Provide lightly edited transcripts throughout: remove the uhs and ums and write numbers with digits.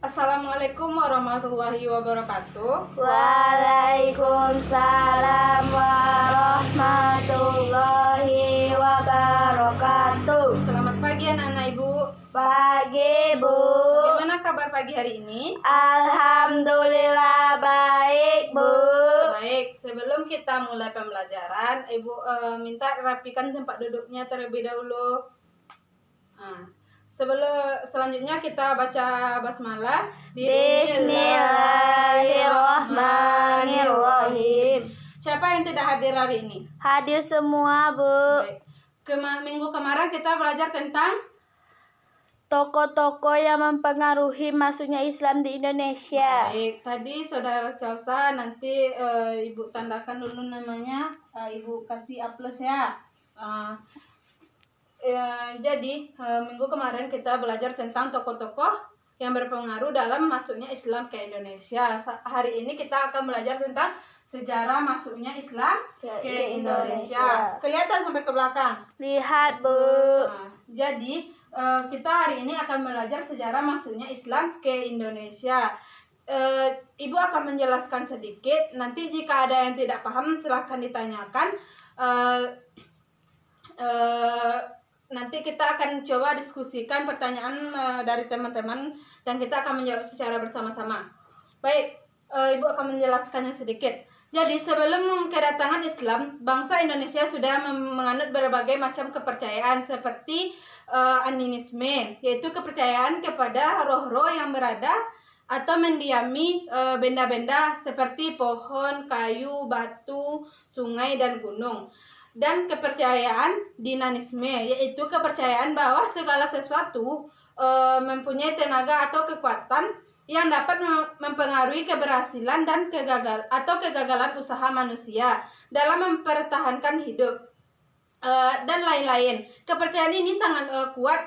Assalamualaikum warahmatullahi wabarakatuh. Waalaikumsalam warahmatullahi wabarakatuh. Selamat pagi anak-anak ibu. Pagi, Bu. Bagaimana kabar pagi hari ini? Alhamdulillah baik, Bu. Baik, sebelum kita mulai pembelajaran, ibu minta rapikan tempat duduknya terlebih dahulu. Selanjutnya kita baca basmalah. Bismillahirrahmanirrahim. Siapa yang tidak hadir hari ini? Hadir semua, Bu. Baik. Minggu kemarin kita belajar tentang Tokoh-tokoh yang mempengaruhi masuknya Islam di Indonesia. Baik, tadi saudara Celsa nanti ibu tandakan dulu namanya, ibu kasih A+ ya. Jadi minggu kemarin kita belajar tentang tokoh-tokoh yang berpengaruh dalam masuknya Islam ke Indonesia. Hari ini kita akan belajar tentang sejarah masuknya Islam ke Indonesia. Kelihatan sampai ke belakang? Lihat, Bu. Jadi kita hari ini akan belajar sejarah masuknya Islam ke Indonesia. Ibu akan menjelaskan sedikit. Nanti jika ada yang tidak paham silahkan ditanyakan. Nanti kita akan coba diskusikan pertanyaan dari teman-teman dan kita akan menjawab secara bersama-sama. Baik, ibu akan menjelaskannya sedikit. Jadi sebelum kedatangan Islam, bangsa Indonesia sudah menganut berbagai macam kepercayaan seperti animisme, yaitu kepercayaan kepada roh-roh yang berada atau mendiami benda-benda seperti pohon, kayu, batu, sungai, dan gunung. Dan kepercayaan dinanisme, yaitu kepercayaan bahwa segala sesuatu mempunyai tenaga atau kekuatan yang dapat mempengaruhi keberhasilan dan kegagalan usaha manusia dalam mempertahankan hidup dan lain-lain. Kepercayaan ini sangat kuat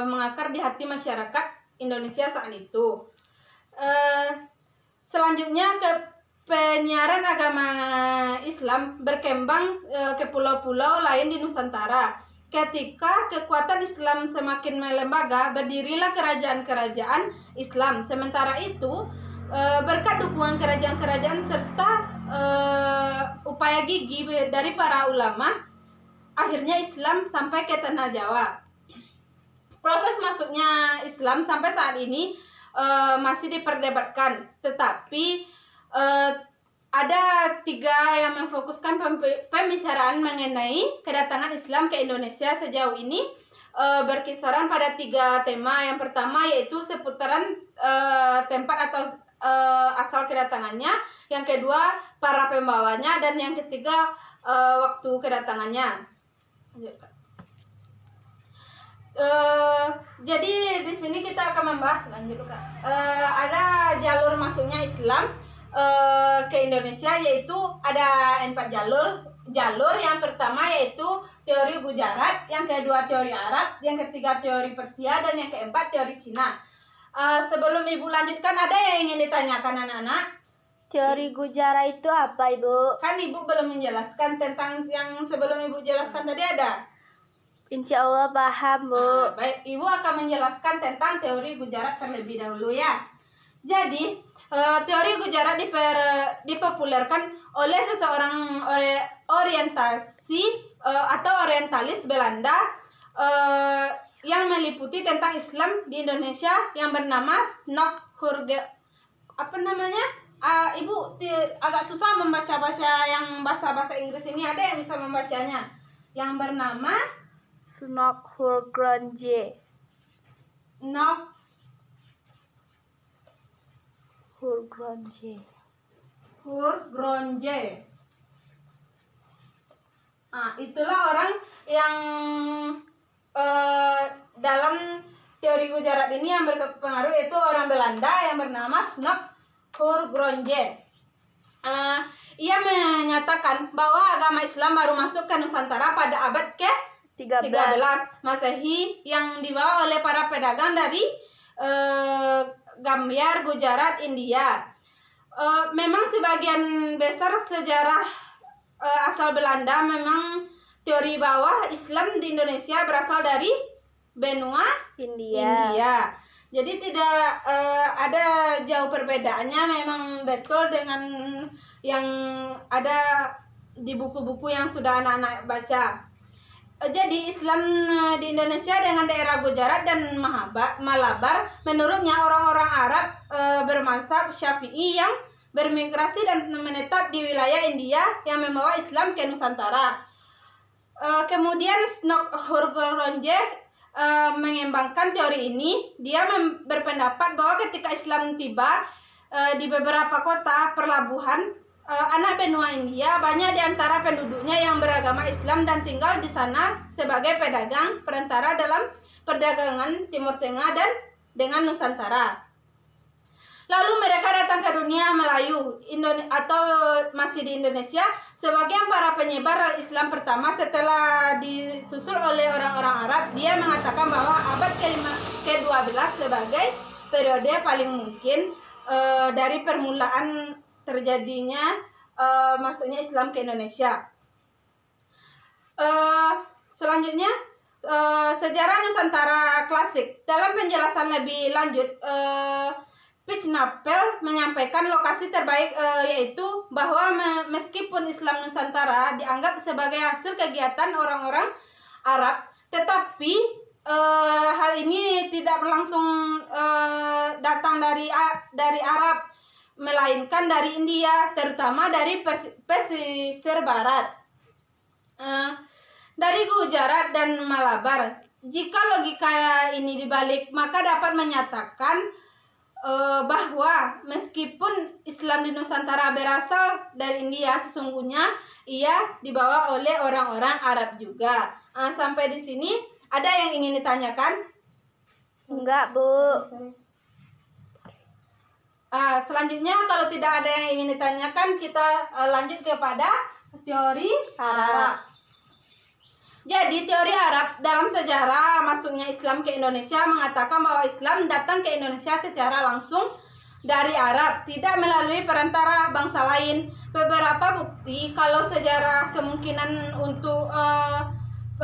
mengakar di hati masyarakat Indonesia saat itu. Selanjutnya penyiaran agama Islam berkembang ke pulau-pulau lain di Nusantara. Ketika kekuatan Islam semakin melembaga, berdirilah kerajaan-kerajaan Islam. Sementara itu, berkat dukungan kerajaan-kerajaan serta upaya gigih dari para ulama, akhirnya Islam sampai ke tanah Jawa. Proses masuknya Islam sampai saat ini masih diperdebatkan, tetapi ada 3 yang memfokuskan pembicaraan mengenai kedatangan Islam ke Indonesia sejauh ini, berkisaran pada 3 tema. Yang pertama yaitu seputaran tempat atau asal kedatangannya, yang kedua para pembawanya, dan yang ketiga waktu kedatangannya. Jadi di sini kita akan membahas lanjut, Kak. Ada jalur masuknya Islam ke Indonesia, yaitu ada 4 jalur. Yang pertama yaitu teori Gujarat, yang kedua teori Arab, yang ketiga teori Persia, dan yang keempat teori Cina. Sebelum ibu lanjutkan, ada yang ingin ditanyakan anak-anak? Teori Gujarat itu apa, Ibu? Kan ibu belum menjelaskan tentang yang sebelum ibu jelaskan tadi ada. Insya Allah paham, Bu. Baik, ibu akan menjelaskan tentang teori Gujarat terlebih dahulu ya. Jadi teori Gujarat dipopulerkan oleh seseorang orientasi atau orientalis Belanda yang meliputi tentang Islam di Indonesia yang bernama apa namanya? Ibu agak susah membaca bahasa Inggris ini. Ada yang bisa membacanya? Yang bernama Hurgronje. Itulah orang yang dalam teori Gujarat ini yang berpengaruh, yaitu orang Belanda yang bernama Hurgronje. Ia menyatakan bahwa agama Islam baru masuk ke Nusantara pada abad ke-13 Masehi yang dibawa oleh para pedagang dari Gambiar, Gujarat, India. Memang sebagian besar sejarah asal Belanda memang teori bahwa Islam di Indonesia berasal dari benua India. Jadi tidak ada jauh perbedaannya, memang betul dengan yang ada di buku-buku yang sudah anak-anak baca. Jadi Islam di Indonesia dengan daerah Gujarat dan Malabar, menurutnya orang-orang Arab bermazhab Syafi'i yang bermigrasi dan menetap di wilayah India yang membawa Islam ke Nusantara. Kemudian Snok Horgoronje mengembangkan teori ini. Dia berpendapat bahwa ketika Islam tiba di beberapa kota pelabuhan anak benua India, banyak di antara penduduknya yang beragama Islam dan tinggal di sana sebagai pedagang perantara dalam perdagangan Timur Tengah dan dengan Nusantara. Lalu mereka datang ke dunia Melayu atau masih di Indonesia. Sebagian para penyebar Islam pertama setelah disusul oleh orang-orang Arab, dia mengatakan bahwa abad ke-12 sebagai periode paling mungkin dari permulaan terjadinya masuknya Islam ke Indonesia. Selanjutnya sejarah Nusantara klasik. Dalam penjelasan lebih lanjut, Pitchnapel menyampaikan lokasi terbaik yaitu bahwa meskipun Islam Nusantara dianggap sebagai hasil kegiatan orang-orang Arab, tetapi hal ini tidak berlangsung datang dari Arab, melainkan dari India, terutama dari pesisir barat, dari Gujarat dan Malabar. Jika logika ini dibalik, maka dapat menyatakan bahwa meskipun Islam di Nusantara berasal dari India, sesungguhnya ia dibawa oleh orang-orang Arab juga. Sampai di sini ada yang ingin ditanyakan? Enggak, Bu. Selanjutnya kalau tidak ada yang ingin ditanyakan, kita lanjut kepada teori Arab. Jadi teori Arab dalam sejarah masuknya Islam ke Indonesia mengatakan bahwa Islam datang ke Indonesia secara langsung dari Arab, tidak melalui perantara bangsa lain. Beberapa bukti kalau sejarah kemungkinan untuk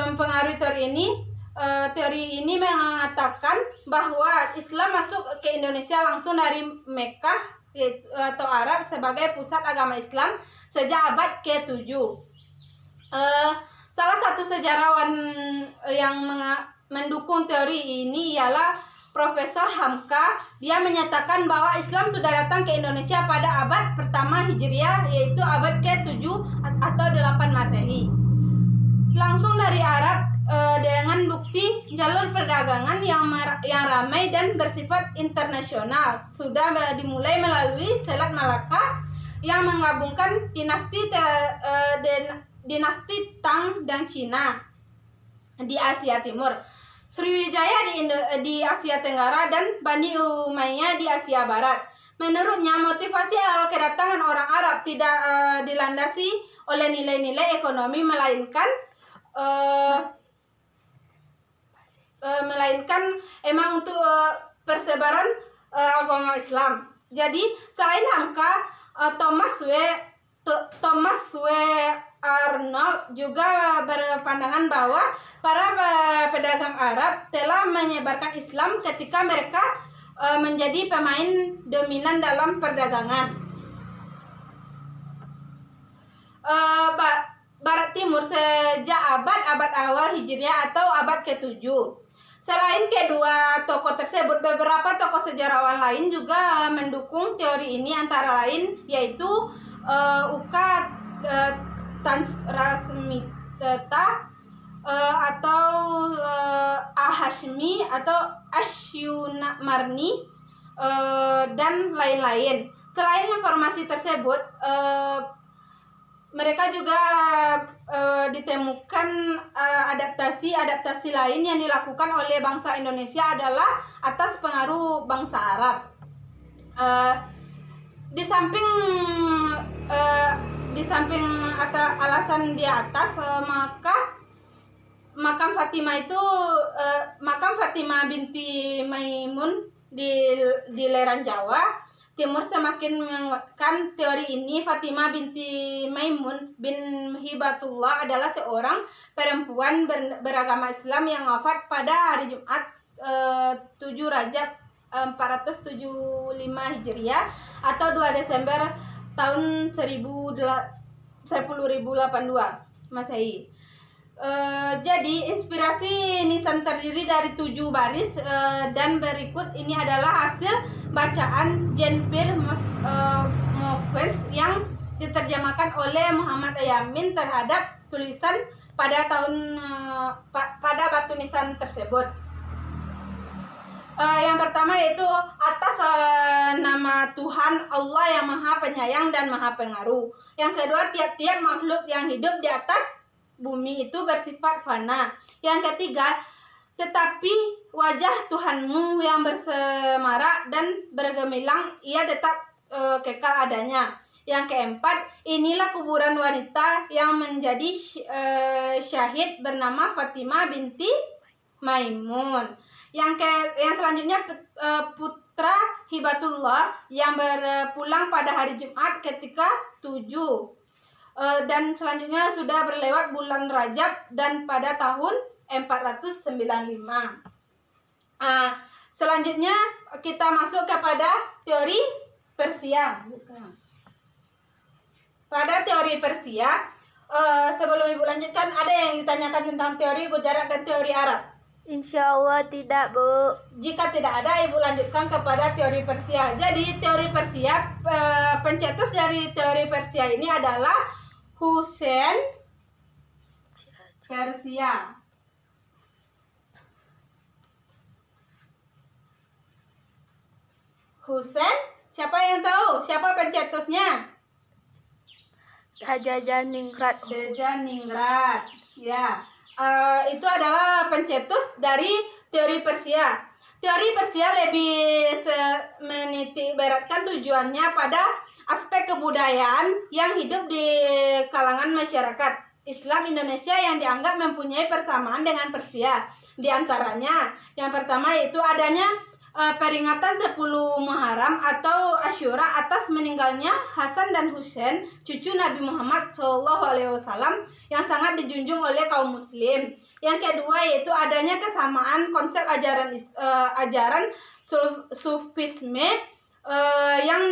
mempengaruhi teori ini mengatakan bahwa Islam masuk ke Indonesia langsung dari Mekah atau Arab sebagai pusat agama Islam sejak abad ke-7. Salah satu sejarawan yang mendukung teori ini ialah Profesor Hamka. Dia menyatakan bahwa Islam sudah datang ke Indonesia pada abad pertama Hijriah, yaitu abad ke-7 atau 8 Masehi. Langsung dari Arab dengan bukti jalur perdagangan yang ramai dan bersifat internasional. Sudah dimulai melalui Selat Malaka yang menggabungkan dinasti Tang dan Cina di Asia Timur, Sriwijaya di Asia Tenggara, dan Bani Umayyah di Asia Barat. Menurutnya, motivasi awal kedatangan orang Arab tidak dilandasi oleh nilai-nilai ekonomi, melainkan emang untuk persebaran agama Islam. Jadi selain Hamka, Thomas W. Arnold juga berpandangan bahwa para pedagang Arab telah menyebarkan Islam ketika mereka menjadi pemain dominan dalam perdagangan. Barat Timur sejak abad awal Hijriah atau abad ke-7. Selain kedua tokoh tersebut, beberapa tokoh sejarawan lain juga mendukung teori ini, antara lain yaitu Uka Tansrasmita atau Ahashmi atau Ashyunamarni dan lain-lain. Selain informasi tersebut, mereka juga ditemukan adaptasi lain yang dilakukan oleh bangsa Indonesia adalah atas pengaruh bangsa Arab. Di samping alasan di atas, maka makam Fatimah binti Maimun di lereng Jawa Timur semakin menguatkan teori ini. Fatimah binti Maimun bin Hibatullah adalah seorang perempuan beragama Islam yang wafat pada hari Jumat 7 Rajab 1475 Hijriah atau 2 Desember tahun 1082 Masehi. Jadi inspirasi nisan terdiri dari 7 baris dan berikut ini adalah hasil bacaan Jean-Pierre Moquin yang diterjemahkan oleh Muhammad Yamin terhadap tulisan pada batu nisan tersebut. Yang pertama yaitu atas nama Tuhan Allah yang Maha Penyayang dan Maha Pengaruh. Yang kedua, tiap-tiap makhluk yang hidup di atas bumi itu bersifat fana. Yang ketiga, tetapi wajah Tuhanmu yang bersemarak dan bergemilang, ia tetap kekal adanya. Yang keempat, inilah kuburan wanita yang menjadi syahid bernama Fatimah binti Maimun. Yang selanjutnya, putra Hibatullah yang berpulang pada hari Jumat ketika 7. Dan selanjutnya sudah berlewat bulan Rajab dan pada tahun 495. Selanjutnya kita masuk kepada teori Persia. Pada teori Persia, sebelum Ibu lanjutkan, ada yang ditanyakan tentang teori Gujarat dan teori Arab? Insya Allah tidak, Bu. Jika tidak ada, Ibu lanjutkan kepada teori Persia. Jadi teori Persia, pencetus dari teori Persia ini adalah Hussein Persia. Hussein, siapa yang tahu? Siapa pencetusnya? Raja Janingrat. Raja Ningrat. Ya, itu adalah pencetus dari teori Persia. Teori Persia lebih menitik beratkan tujuannya pada aspek kebudayaan yang hidup di kalangan masyarakat Islam Indonesia yang dianggap mempunyai persamaan dengan Persia. Di antaranya, yang pertama yaitu adanya peringatan 10 Muharram atau Asyura atas meninggalnya Hasan dan Husain, cucu Nabi Muhammad SAW yang sangat dijunjung oleh kaum muslim. Yang kedua yaitu adanya kesamaan konsep ajaran Sufisme yang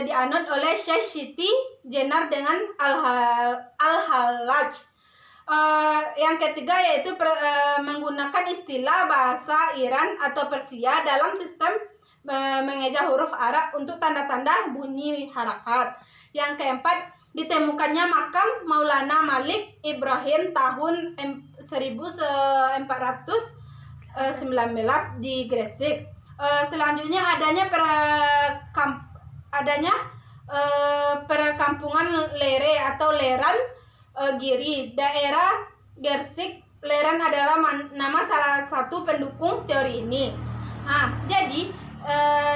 dianut oleh Syekh Siti Jenar dengan Al-Hallaj. Yang ketiga yaitu menggunakan istilah bahasa Iran atau Persia dalam sistem mengeja huruf Arab untuk tanda-tanda bunyi harakat. Yang keempat, ditemukannya makam Maulana Malik Ibrahim tahun 1419 di Gresik. Selanjutnya adanya perkampungan Lere atau Leran Giri, daerah Gersik. Leran adalah nama salah satu pendukung teori ini. Jadi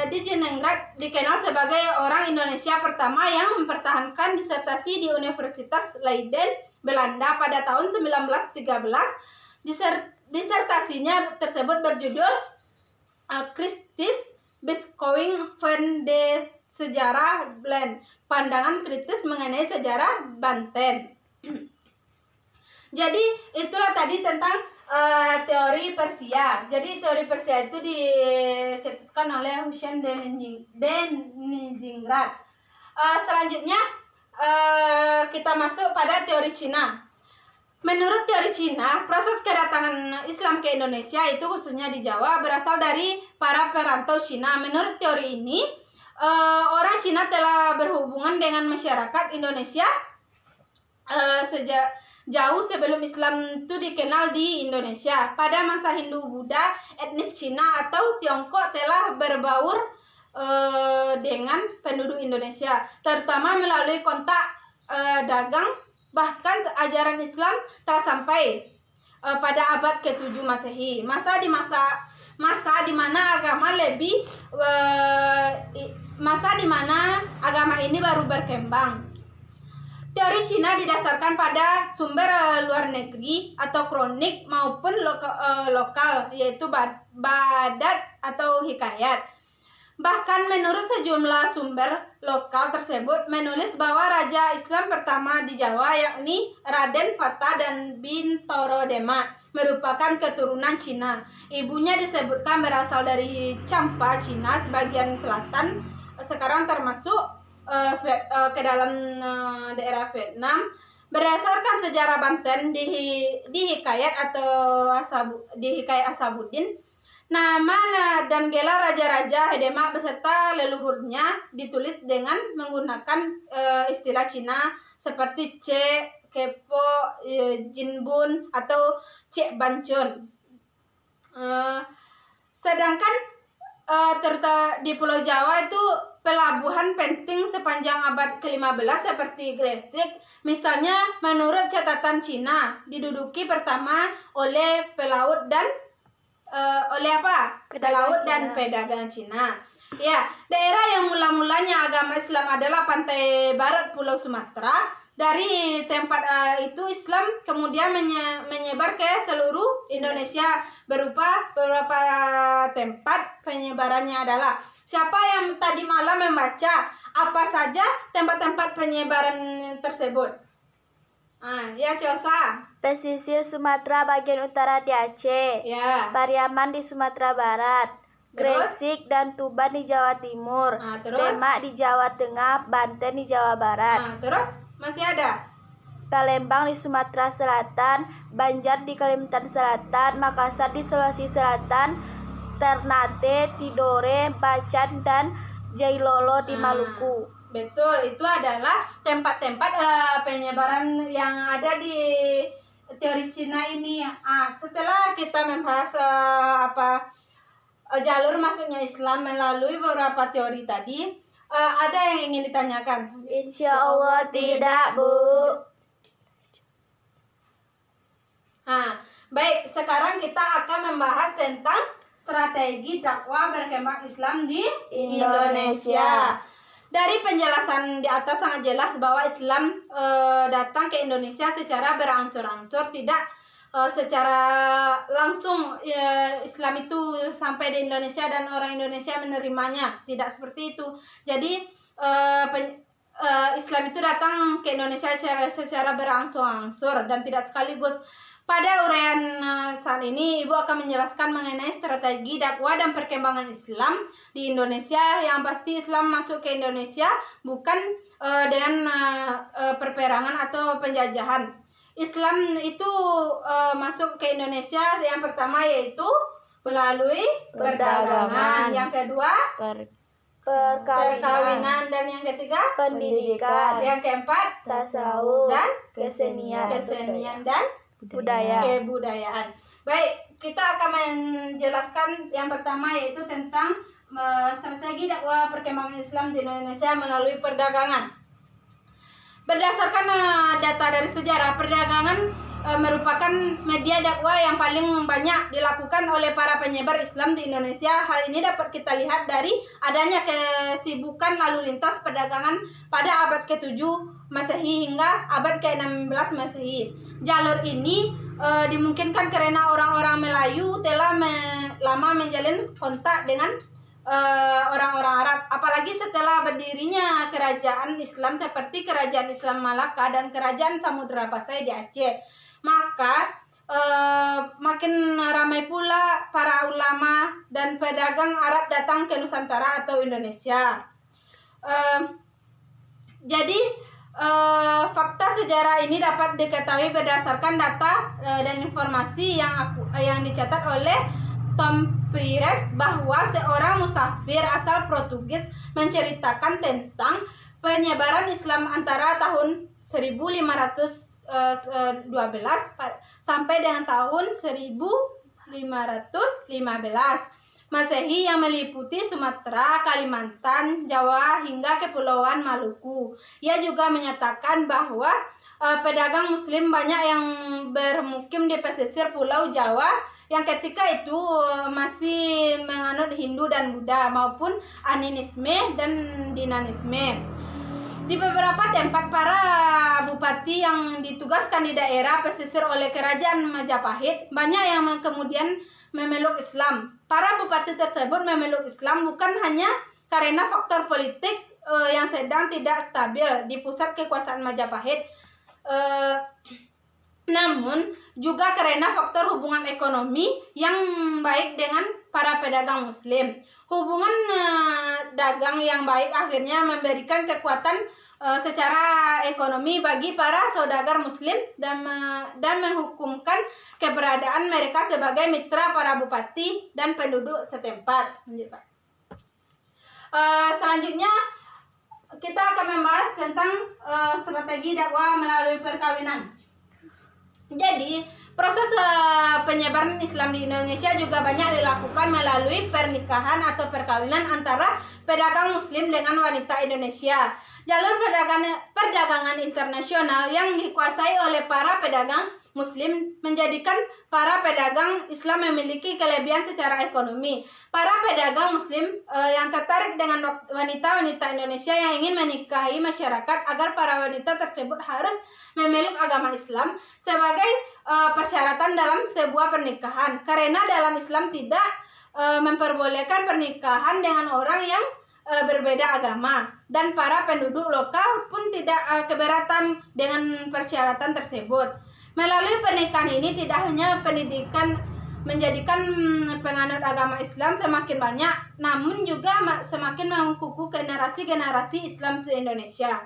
di Jenengrat dikenal sebagai orang Indonesia pertama yang mempertahankan disertasi di Universitas Leiden, Belanda pada tahun 1913. Disertasinya tersebut berjudul Kritis Beschouwing van de Sejarah Blend, pandangan kritis mengenai sejarah Banten. Jadi itulah tadi tentang teori Persia. Jadi teori Persia itu dicetuskan oleh Hussein Denizingrat. Selanjutnya kita masuk pada teori Cina. Menurut teori Cina, proses kedatangan Islam ke Indonesia itu khususnya di Jawa berasal dari para perantau Cina. Menurut teori ini, orang Cina telah berhubungan dengan masyarakat Indonesia sejak jauh sebelum Islam itu dikenal di Indonesia. Pada masa Hindu-Buddha, etnis Cina atau Tiongkok telah berbaur dengan penduduk Indonesia, terutama melalui kontak dagang. Bahkan ajaran Islam telah sampai pada abad ke-7 Masehi, masa di mana agama ini baru berkembang. Teori Cina didasarkan pada sumber luar negeri atau kronik maupun lokal, yaitu badat atau hikayat. Bahkan menurut sejumlah sumber lokal tersebut menulis bahwa raja Islam pertama di Jawa yakni Raden Fata dan Bintoro Demak merupakan keturunan Cina. Ibunya disebutkan berasal dari Champa, Cina sebagian selatan, sekarang termasuk ke dalam daerah Vietnam. Berdasarkan sejarah Banten di Hikayat Asabuddin, nama dan gelar raja-raja Demak beserta leluhurnya ditulis dengan menggunakan istilah Cina seperti Cek, Kepo, Jinbun atau Cek Bancun. Sedangkan di Pulau Jawa itu pelabuhan penting sepanjang abad ke-15 seperti Gresik. Misalnya menurut catatan Cina diduduki pertama oleh pelaut dan pelaut dan pedagang Cina. Ya, daerah yang mula-mulanya agama Islam adalah pantai barat Pulau Sumatera. Dari tempat itu Islam kemudian menyebar ke seluruh Indonesia berupa beberapa tempat. Penyebarannya adalah, siapa yang tadi malam membaca apa saja tempat-tempat penyebaran tersebut? Ya Celsa. Pesisir Sumatera bagian utara di Aceh, Ya. Pariaman di Sumatera Barat, Terus? Gresik dan Tuban di Jawa Timur, Terus? Demak di Jawa Tengah, Banten di Jawa Barat, Terus masih ada? Palembang di Sumatera Selatan, Banjar di Kalimantan Selatan, Makassar di Sulawesi Selatan, Ternate, Tidore, Bacan dan Jailolo di Maluku. Betul, itu adalah tempat-tempat penyebaran yang ada di teori Cina ini. Setelah kita membahas jalur masuknya Islam melalui beberapa teori tadi, ada yang ingin ditanyakan? Insya Allah tidak, Bu. Baik, sekarang kita akan membahas tentang strategi dakwah berkembang Islam di Indonesia. Dari penjelasan di atas sangat jelas bahwa Islam datang ke Indonesia secara berangsur-angsur, tidak secara langsung Islam itu sampai di Indonesia dan orang Indonesia menerimanya, tidak seperti itu. Jadi Islam itu datang ke Indonesia secara berangsur-angsur dan tidak sekaligus. Pada uraian saat ini, Ibu akan menjelaskan mengenai strategi dakwah dan perkembangan Islam di Indonesia. Yang pasti Islam masuk ke Indonesia bukan dengan perperangan atau penjajahan. Islam itu masuk ke Indonesia yang pertama yaitu melalui perdagangan, yang kedua perkawinan, dan yang ketiga pendidikan, yang keempat tasawuf, dan kesenian dan kebudayaan. Baik, kita akan menjelaskan yang pertama yaitu tentang strategi dakwah perkembangan Islam di Indonesia melalui perdagangan. Berdasarkan data dari sejarah, perdagangan merupakan media dakwah yang paling banyak dilakukan oleh para penyebar Islam di Indonesia. Hal ini dapat kita lihat dari adanya kesibukan lalu lintas perdagangan pada abad ke-7 Masehi hingga abad ke-16 Masehi. Jalur ini dimungkinkan karena orang-orang Melayu telah lama menjalin kontak dengan orang-orang Arab, apalagi setelah berdirinya kerajaan Islam seperti Kerajaan Islam Malaka dan Kerajaan Samudra Pasai di Aceh. Maka makin ramai pula para ulama dan pedagang Arab datang ke Nusantara atau Indonesia. Jadi fakta sejarah ini dapat diketahui berdasarkan data dan informasi yang dicatat oleh Tom Pires bahwa seorang musafir asal Portugis menceritakan tentang penyebaran Islam antara tahun 1512 sampai dengan tahun 1515 Masehi yang meliputi Sumatera, Kalimantan, Jawa hingga Kepulauan Maluku. Ia juga menyatakan bahwa pedagang muslim banyak yang bermukim di pesisir Pulau Jawa yang ketika itu masih menganut Hindu dan Buddha maupun animisme dan dinanisme. Di beberapa tempat para bupati yang ditugaskan di daerah pesisir oleh Kerajaan Majapahit banyak yang kemudian memeluk Islam. Para bupati tersebut memeluk Islam bukan hanya karena faktor politik yang sedang tidak stabil di pusat kekuasaan Majapahit, namun juga karena faktor hubungan ekonomi yang baik dengan para pedagang Muslim. Hubungan dagang yang baik akhirnya memberikan kekuatan secara ekonomi bagi para saudagar Muslim dan menghukumkan keberadaan mereka sebagai mitra para bupati dan penduduk setempat. Selanjutnya kita akan membahas tentang strategi dakwah melalui perkawinan. Jadi proses penyebaran Islam di Indonesia juga banyak dilakukan melalui pernikahan atau perkawinan antara pedagang Muslim dengan wanita Indonesia. Jalur perdagangan internasional yang dikuasai oleh para pedagang Muslim menjadikan para pedagang Islam memiliki kelebihan secara ekonomi. Para pedagang Muslim yang tertarik dengan wanita-wanita Indonesia yang ingin menikahi masyarakat agar para wanita tersebut harus memeluk agama Islam sebagai persyaratan dalam sebuah pernikahan. Karena dalam Islam tidak memperbolehkan pernikahan dengan orang yang berbeda agama, dan para penduduk lokal pun tidak keberatan dengan persyaratan tersebut. Melalui pernikahan ini tidak hanya pendidikan menjadikan penganut agama Islam semakin banyak, namun juga semakin mengkukuh generasi-generasi Islam se-Indonesia.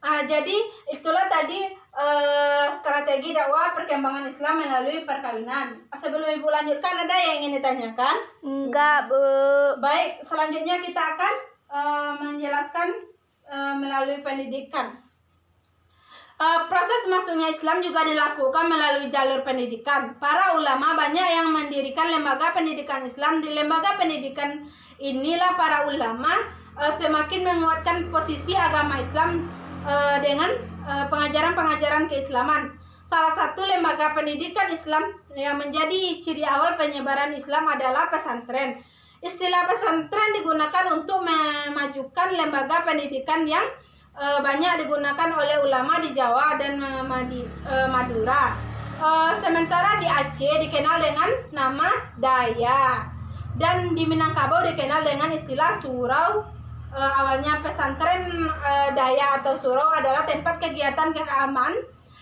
Jadi itulah tadi strategi dakwah perkembangan Islam melalui perkawinan. Sebelum Ibu lanjutkan, ada yang ingin ditanyakan? Enggak, Bu. Baik, selanjutnya kita akan menjelaskan melalui pendidikan. Proses masuknya Islam juga dilakukan melalui jalur pendidikan. Para ulama banyak yang mendirikan lembaga pendidikan Islam. Di lembaga pendidikan inilah para ulama semakin menguatkan posisi agama Islam dengan pengajaran-pengajaran keislaman. Salah satu lembaga pendidikan Islam yang menjadi ciri awal penyebaran Islam adalah pesantren. Istilah pesantren digunakan untuk memajukan lembaga pendidikan yang banyak digunakan oleh ulama di Jawa dan Madura. Sementara di Aceh dikenal dengan nama Daya, dan di Minangkabau dikenal dengan istilah surau. Awalnya pesantren Daya atau surau adalah tempat kegiatan keagamaan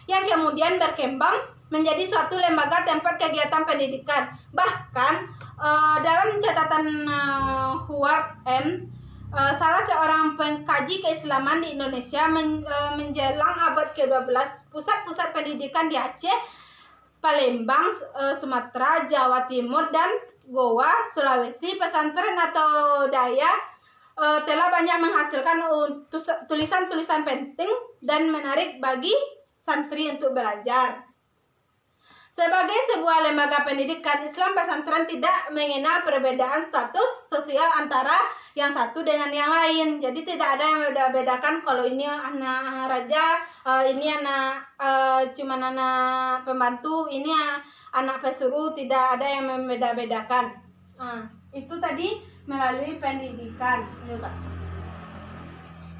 yang kemudian berkembang menjadi suatu lembaga tempat kegiatan pendidikan. Bahkan dalam catatan Howard M, salah seorang pengkaji keislaman di Indonesia, menjelang abad ke-12, pusat-pusat pendidikan di Aceh, Palembang, Sumatera, Jawa Timur, dan Goa, Sulawesi, pesantren atau Daya telah banyak menghasilkan tulisan-tulisan penting dan menarik bagi santri untuk belajar. Sebagai sebuah lembaga pendidikan Islam, pesantren tidak mengenal perbedaan status sosial antara yang satu dengan yang lain. Jadi tidak ada yang membedakan kalau ini anak raja, ini anak cuma anak pembantu, ini anak pesuruh, tidak ada yang membeda-bedakan. Itu tadi melalui pendidikan juga.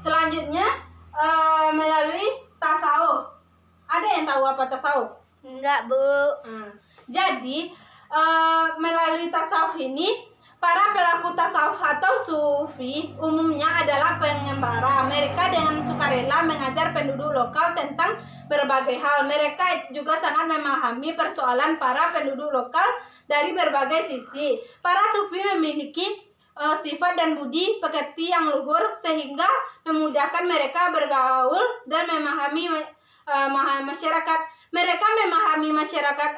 Selanjutnya melalui tasawuf. Ada yang tahu apa tasawuf? Enggak, Bu. Jadi melalui tasawuf ini, para pelaku tasawuf atau sufi umumnya adalah pengembara. Mereka dengan sukarela mengajar penduduk lokal tentang berbagai hal. Mereka juga sangat memahami persoalan para penduduk lokal dari berbagai sisi. Para sufi memiliki sifat dan budi pekerti yang luhur sehingga memudahkan mereka bergaul dan memahami masyarakat. Mereka memahami masyarakat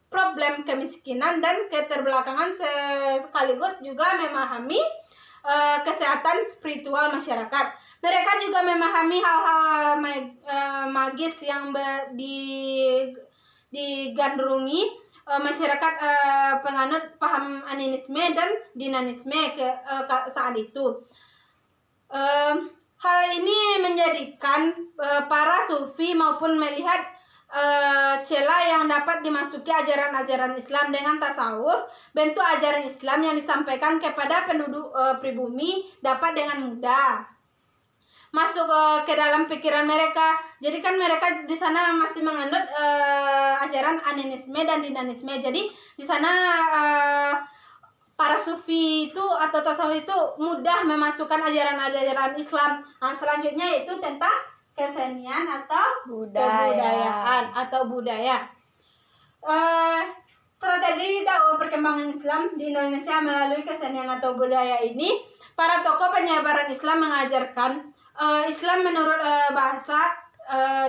problem kemiskinan dan keterbelakangan, sekaligus juga memahami kesehatan spiritual masyarakat. Mereka juga memahami hal-hal magis yang digandrungi masyarakat penganut paham animisme dan dinamisme saat itu. Hal ini menjadikan para sufi maupun melihat celah yang dapat dimasuki ajaran-ajaran Islam dengan tasawuf. Bentuk ajaran Islam yang disampaikan kepada penduduk pribumi dapat dengan mudah masuk ke dalam pikiran mereka. Jadi kan mereka di sana masih menganut ajaran animisme dan dinanisme. Jadi di sana para sufi itu atau tasawuf itu mudah memasukkan ajaran-ajaran Islam. Nah, selanjutnya itu tentang kesenian atau kebudayaan atau budaya. Strategi dakwah perkembangan Islam di Indonesia melalui kesenian atau budaya ini, para tokoh penyebaran Islam mengajarkan Islam menurut bahasa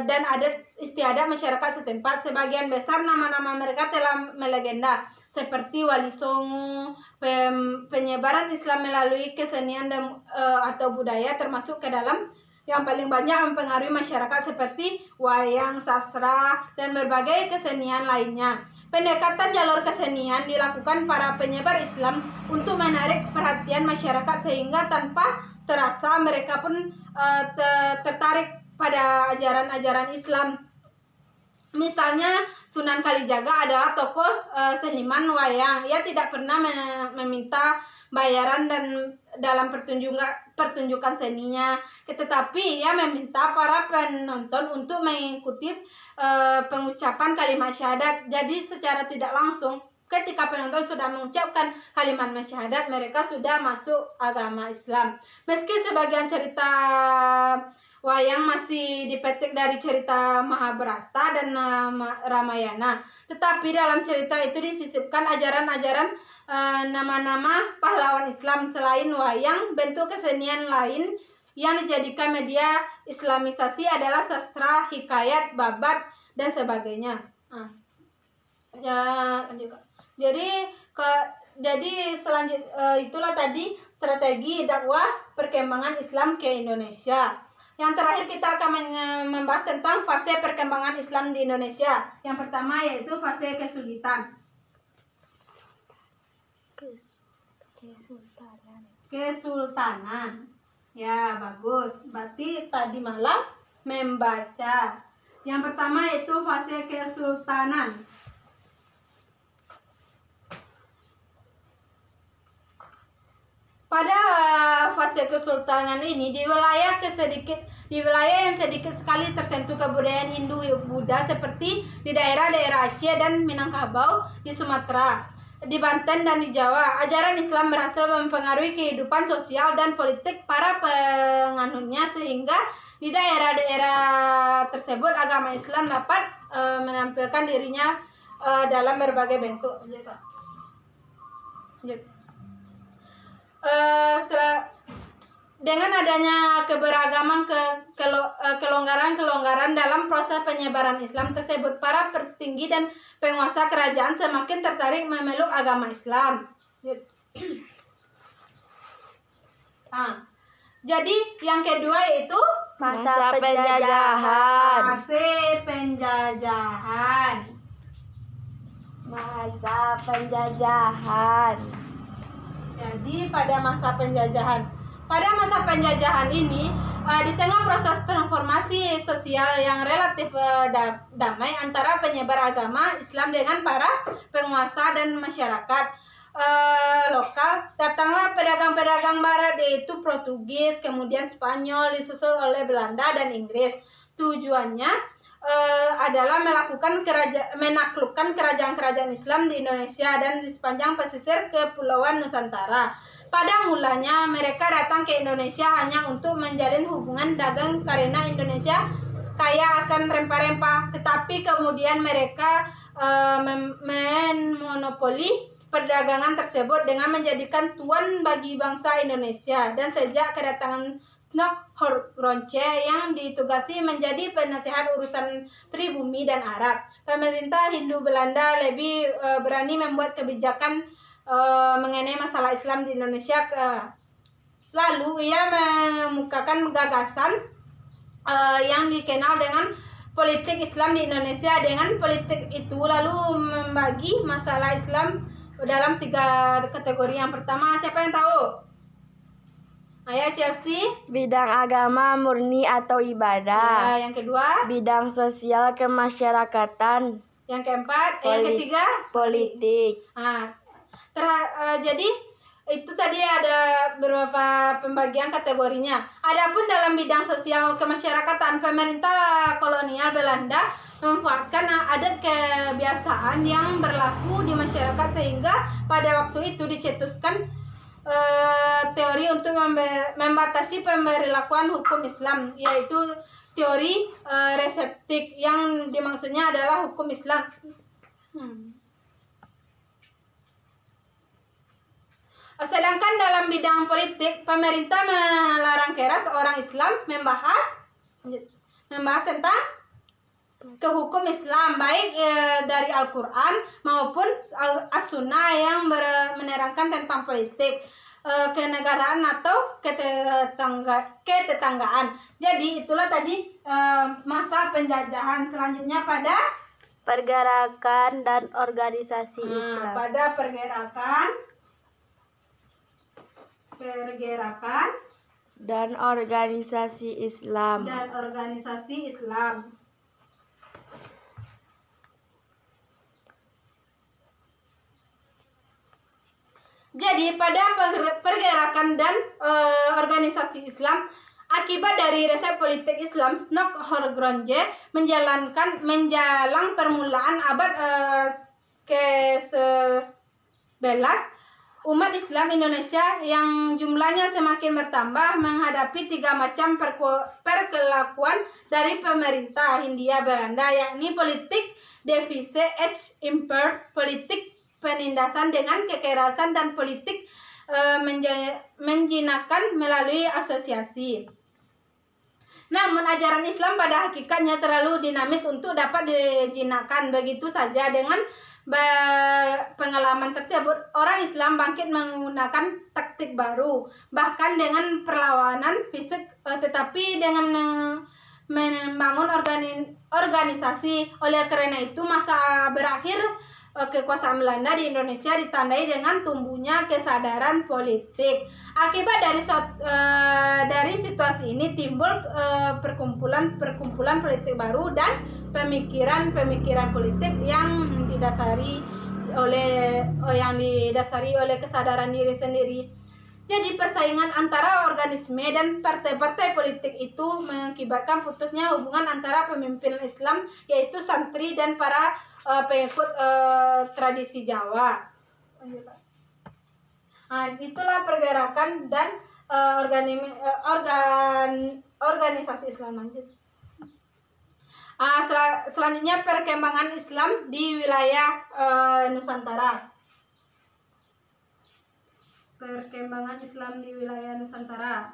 dan adat istiadat masyarakat setempat. Sebagian besar nama-nama mereka telah melegenda, seperti Wali Songo. Penyebaran Islam melalui kesenian dan atau budaya termasuk ke dalam yang paling banyak mempengaruhi masyarakat seperti wayang, sastra, dan berbagai kesenian lainnya. Pendekatan jalur kesenian dilakukan para penyebar Islam untuk menarik perhatian masyarakat sehingga tanpa terasa mereka pun tertarik pada ajaran-ajaran Islam. Misalnya Sunan Kalijaga adalah tokoh seniman wayang. Ia tidak pernah meminta bayaran dan dalam pertunjukan seninya, tetapi ia meminta para penonton untuk mengikuti pengucapan kalimat syahadat. Jadi secara tidak langsung ketika penonton sudah mengucapkan kalimat syahadat, mereka sudah masuk agama Islam. Meski sebagian cerita wayang masih dipetik dari cerita Mahabharata dan Ramayana, tetapi dalam cerita itu disisipkan ajaran-ajaran nama-nama pahlawan Islam. Selain wayang, bentuk kesenian lain yang dijadikan media islamisasi adalah sastra, hikayat, babat, dan sebagainya. Jadi selanjutnya itulah tadi strategi dakwah perkembangan Islam ke Indonesia. Yang terakhir kita akan membahas tentang fase perkembangan Islam di Indonesia. Yang pertama yaitu fase kesulitan. Kesultanan. Ya, bagus. Berarti tadi malam membaca. Yang pertama yaitu fase kesultanan. Pada fase kesultanan ini di wilayah yang sedikit sekali tersentuh kebudayaan Hindu-Buddha seperti di daerah-daerah Aceh dan Minangkabau di Sumatera, di Banten dan di Jawa. Ajaran Islam berhasil mempengaruhi kehidupan sosial dan politik para penganutnya sehingga di daerah-daerah tersebut agama Islam dapat menampilkan dirinya dalam berbagai bentuk. Dengan adanya keberagaman kelonggaran dalam proses penyebaran Islam tersebut, para petinggi dan penguasa kerajaan semakin tertarik memeluk agama Islam. Jadi yang kedua yaitu masa penjajahan. Masa penjajahan. Jadi pada masa penjajahan ini, di tengah proses transformasi sosial yang relatif damai antara penyebar agama Islam dengan para penguasa dan masyarakat lokal, datanglah pedagang-pedagang barat yaitu Portugis, kemudian Spanyol, disusul oleh Belanda dan Inggris. Tujuannya adalah menaklukkan kerajaan-kerajaan Islam di Indonesia dan di sepanjang pesisir Kepulauan Nusantara. Pada mulanya mereka datang ke Indonesia hanya untuk menjalin hubungan dagang karena Indonesia kaya akan rempah-rempah, tetapi kemudian mereka memonopoli perdagangan tersebut dengan menjadikan tuan bagi bangsa Indonesia. Dan sejak kedatangan Horronce yang ditugasi menjadi penasihat urusan pribumi dan Arab, pemerintah Hindu Belanda lebih berani membuat kebijakan mengenai masalah Islam di Indonesia. Lalu ia mengemukakan gagasan yang dikenal dengan politik Islam di Indonesia. Dengan politik itu lalu membagi masalah Islam dalam 3 kategori. Yang pertama, siapa yang tahu? Ayah Chelsea. Bidang agama murni atau ibadah. Ya, yang kedua, bidang sosial kemasyarakatan. Yang keempat, yang ketiga, politik. Jadi Itu tadi ada beberapa pembagian kategorinya. Adapun dalam bidang sosial kemasyarakatan, pemerintah kolonial Belanda memanfaatkan adat kebiasaan yang berlaku di masyarakat sehingga pada waktu itu dicetuskan teori untuk membatasi pemberlakuan hukum Islam, yaitu teori reseptik yang dimaksudnya adalah hukum Islam. Sedangkan dalam bidang politik, pemerintah melarang keras orang Islam membahas tentang ke hukum Islam, baik dari Al-Quran maupun As-Sunnah yang menerangkan tentang politik, kenegaraan atau ketetanggaan. Jadi itulah tadi masa penjajahan. Selanjutnya pada pergerakan dan organisasi Islam. Pada pergerakan dan organisasi Islam. Jadi pada pergerakan dan organisasi Islam, akibat dari resep politik Islam, Snokhorgrondje menjalang permulaan abad ke-11, umat Islam Indonesia yang jumlahnya semakin bertambah menghadapi 3 macam perkelakuan dari pemerintah Hindia Belanda, yakni politik devise et import, politik penindasan dengan kekerasan, dan politik menjinakkan melalui asosiasi. Namun ajaran Islam pada hakikatnya terlalu dinamis untuk dapat dijinakkan begitu saja. Dengan pengalaman tersebut, orang Islam bangkit menggunakan taktik baru, bahkan dengan perlawanan fisik, tetapi dengan membangun organisasi. Oleh karena itu, masa berakhir kekuasaan Belanda di Indonesia ditandai dengan tumbuhnya kesadaran politik. Akibat dari situasi ini timbul perkumpulan politik baru dan pemikiran politik yang didasari oleh kesadaran diri sendiri. Jadi persaingan antara organisme dan partai-partai politik itu mengakibatkan putusnya hubungan antara pemimpin Islam, yaitu santri, dan para pengikut tradisi Jawa. Itulah pergerakan dan organisasi Islam. Selanjutnya perkembangan Islam di wilayah Nusantara. Perkembangan Islam di wilayah Nusantara.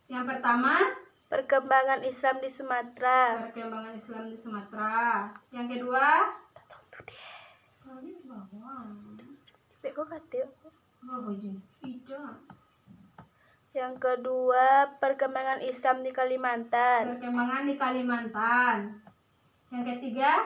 Yang pertama, perkembangan Islam di Sumatera. Yang kedua, yang kedua, perkembangan Islam di Kalimantan. Yang ketiga,